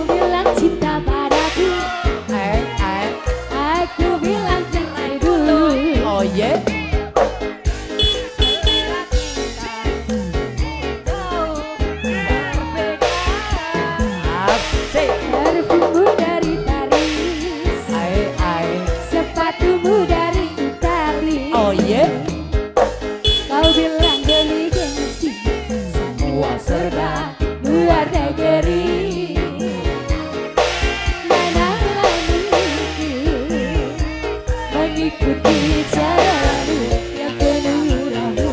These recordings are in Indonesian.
bilang cinta padaku, aku bilang cerai dulu. Oh yeah. Parfummu dari Paris, sepatumu dari Itali. Oh yeah. Kau bilang beli gengsi, semua serba luar negeri. Mana laluku mengikuti caramu yang penuh ragu.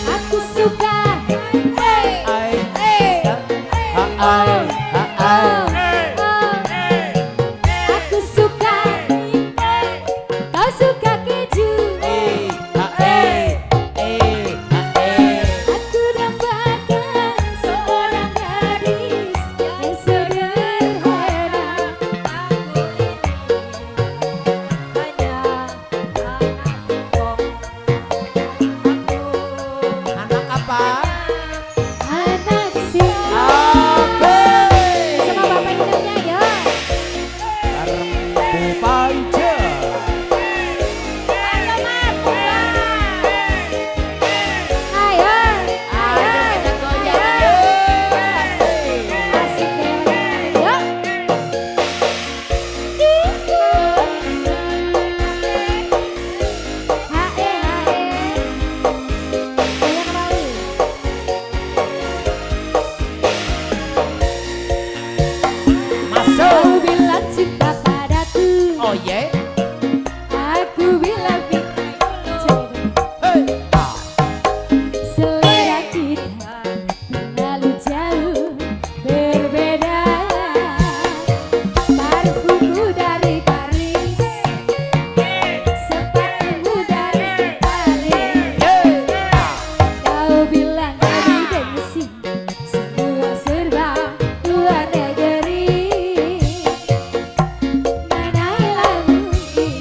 Aku suka, aku suka, kau suka keju. Aku dambakan seorang gadis yang sederhana. Aku Anak apa? anak singkong. Apa? Sama bapak ibunya ya. Bupaija. Ayo mas, ayo, Kita goyang. asik ya. Masuk. Kau bilang cinta padaku, Oh yeah. aku bilang Hey. selera kita terlalu jauh berbeda. Parfummu dari Paris, sepatumu dari Itali. Kau bilang jadi gengsi, semua serba luar negeri. Manalah mungkin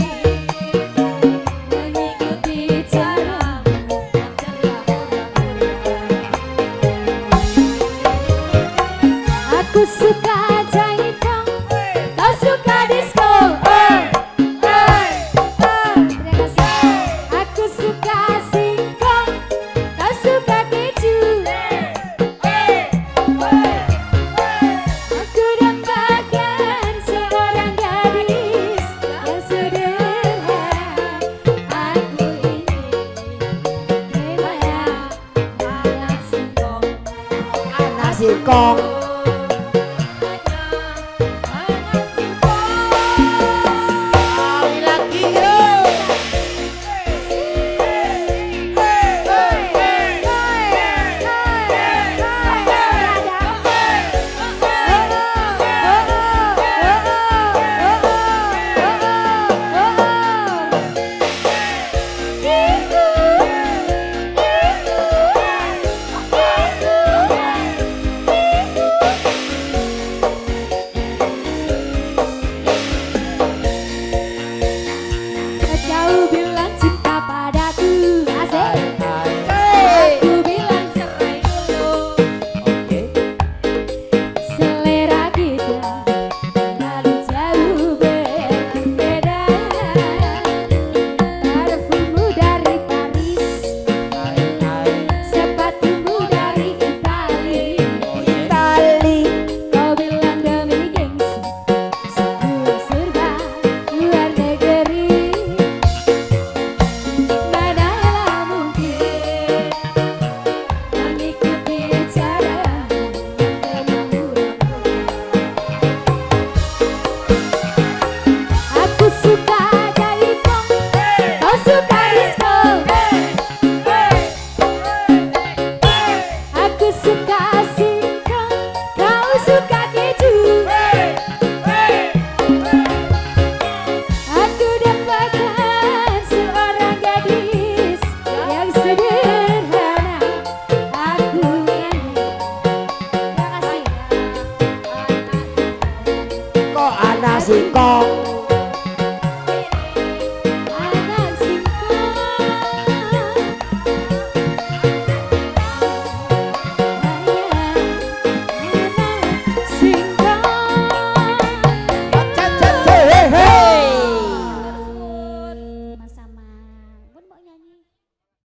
mengikuti caramu yang terlalu. Aku suka jaipong, kau suka disco. Terima kasih. Aku suka singkong, kau suka keju. Aku dambakan seorang gadis yang sederhana. Aku ini memangnya anak singkong. Anak singkong.